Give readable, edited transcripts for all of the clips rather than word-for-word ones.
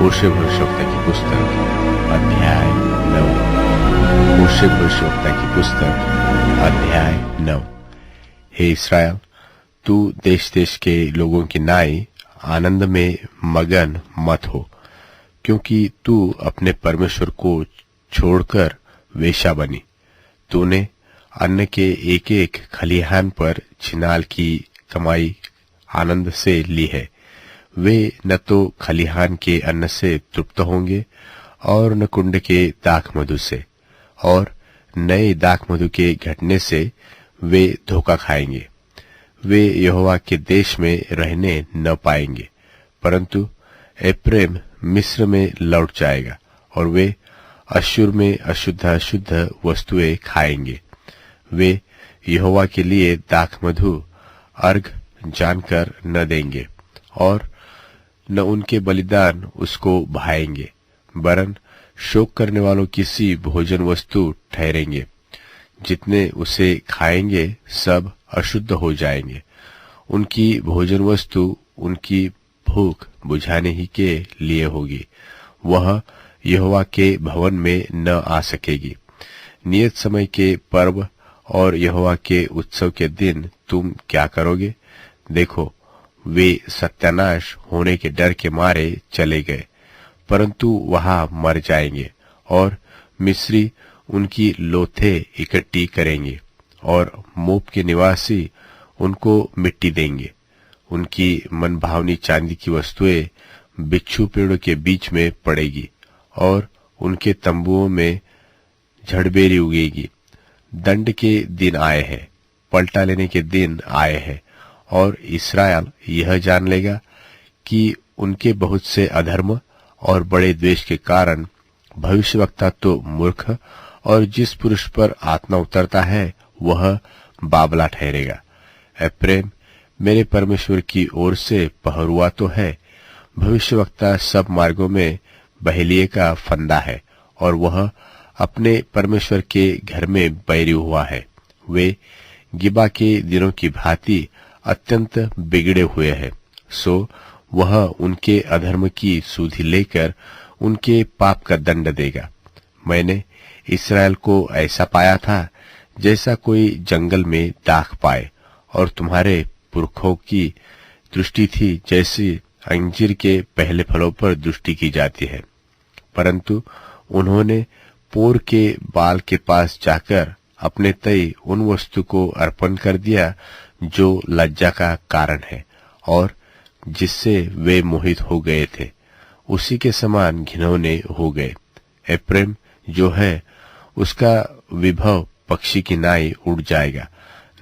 होशे भविष्यवक्ता की पुस्तक अध्याय 9। होशे भविष्यवक्ता की पुस्तक अध्याय 9। हे इस्राएल, तू देश देश के लोगों की नाई आनंद में मगन मत हो, क्योंकि तू अपने परमेश्वर को छोड़कर वेश्या बनी। तूने अन्न के एक एक खलिहान पर छिनाल की कमाई आनंद से ली है। वे न तो खलिहान के अन्न से तृप्त होंगे और न कुंड के दाख मधु से, और नए दाख मधु के घटने से वे धोखा खाएंगे। वे यहोवा के देश में रहने न पाएंगे, परंतु एप्रेम मिस्र में लौट जाएगा और वे अश्शूर में अशुद्ध अशुद्ध वस्तुएं खाएंगे। वे यहोवा के लिए दाख मधु अर्घ जानकर न देंगे और न उनके बलिदान उसको भाएंगे, वरन शोक करने वालों की सी भोजन वस्तु ठहरेंगे। जितने उसे खाएंगे सब अशुद्ध हो जाएंगे। उनकी भोजन वस्तु उनकी भूख बुझाने ही के लिए होगी। वह यहोवा के भवन में न आ सकेगी। नियत समय के पर्व और यहोवा के उत्सव के दिन तुम क्या करोगे? देखो, वे सत्यानाश होने के डर के मारे चले गए, परंतु वहां मर जाएंगे और मिस्री उनकी लोथे इकट्ठी करेंगे और मोप के निवासी उनको मिट्टी देंगे। उनकी मनभावनी चांदी की वस्तुएं बिच्छू पेड़ों के बीच में पड़ेगी और उनके तंबुओं में झड़बेरी उगेगी। दंड के दिन आए हैं, पलटा लेने के दिन आए हैं, और इस्राएल यह जान लेगा कि उनके बहुत से अधर्म और बड़े द्वेष के कारण भविष्यवक्ता तो मूर्ख, और जिस पुरुष पर आत्मा उतरता है वह बाबला ठहरेगा। एप्रेम मेरे परमेश्वर की ओर से पहरुआ तो है, भविष्यवक्ता सब मार्गों में बहेलिए का फंदा है, और वह अपने परमेश्वर के घर में बैरी हुआ है। वे गिबा के दिनों की भांति अत्यंत बिगड़े हुए हैं, सो वह उनके अधर्म की सुधि लेकर उनके पाप का दंड देगा। मैंने इस्राएल को ऐसा पाया था जैसा कोई जंगल में दाख पाए, और तुम्हारे पुरखों की दृष्टि थी जैसी अंजीर के पहले फलों पर दृष्टि की जाती है। परंतु उन्होंने पोर के बाल के पास जाकर अपने तय उन वस्तु को अर्पण कर दिया जो लज्जा का कारण है और जिससे वे मोहित हो गए थे। उसी के समान घिनौने हो गए। एप्रेम जो है उसका विभव पक्षी की नाई उड़ जाएगा।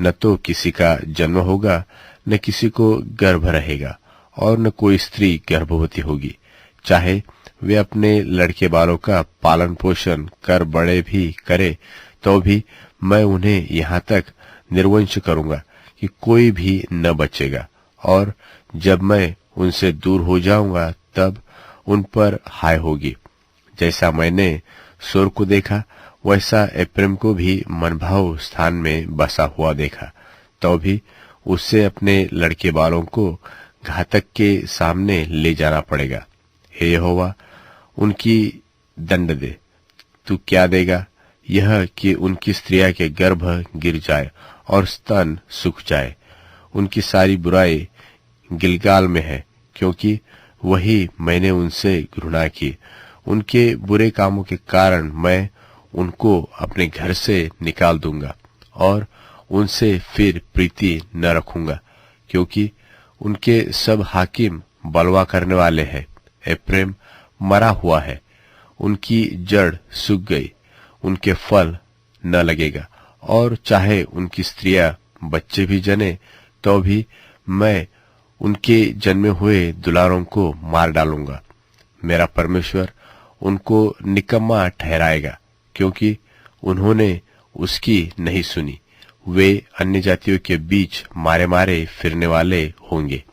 न तो किसी का जन्म होगा, न किसी को गर्भ रहेगा, और न कोई स्त्री गर्भवती होगी। चाहे वे अपने लड़के बालों का पालन पोषण कर बड़े भी करे, तो भी मैं उन्हें यहाँ तक निर्वंश करूंगा कि कोई भी न बचेगा, और जब मैं उनसे दूर हो जाऊंगा तब उन पर हाय होगी। जैसा मैंने सोर को देखा वैसा एप्रेम को भी मनभाव स्थान में बसा हुआ देखा, तो भी उससे अपने लड़के बालों को घातक के सामने ले जाना पड़ेगा। हे यहोवा, उनकी दंड दे। तू क्या देगा? यह कि उनकी स्त्रियां के गर्भ गिर जाए और स्तन सूख जाए। उनकी सारी बुराई गिलगाल में है, क्योंकि वही मैंने उनसे घृणा की। उनके बुरे कामों के कारण मैं उनको अपने घर से निकाल दूंगा और उनसे फिर प्रीति न रखूंगा, क्योंकि उनके सब हाकिम बलवा करने वाले हैं। एप्रेम मरा हुआ है, उनकी जड़ सूख गई, उनके फल न लगेगा, और चाहे उनकी स्त्रियां बच्चे भी जने तो भी मैं उनके जन्मे हुए दुलारों को मार डालूंगा। मेरा परमेश्वर उनको निकम्मा ठहराएगा, क्योंकि उन्होंने उसकी नहीं सुनी। वे अन्य जातियों के बीच मारे मारे फिरने वाले होंगे।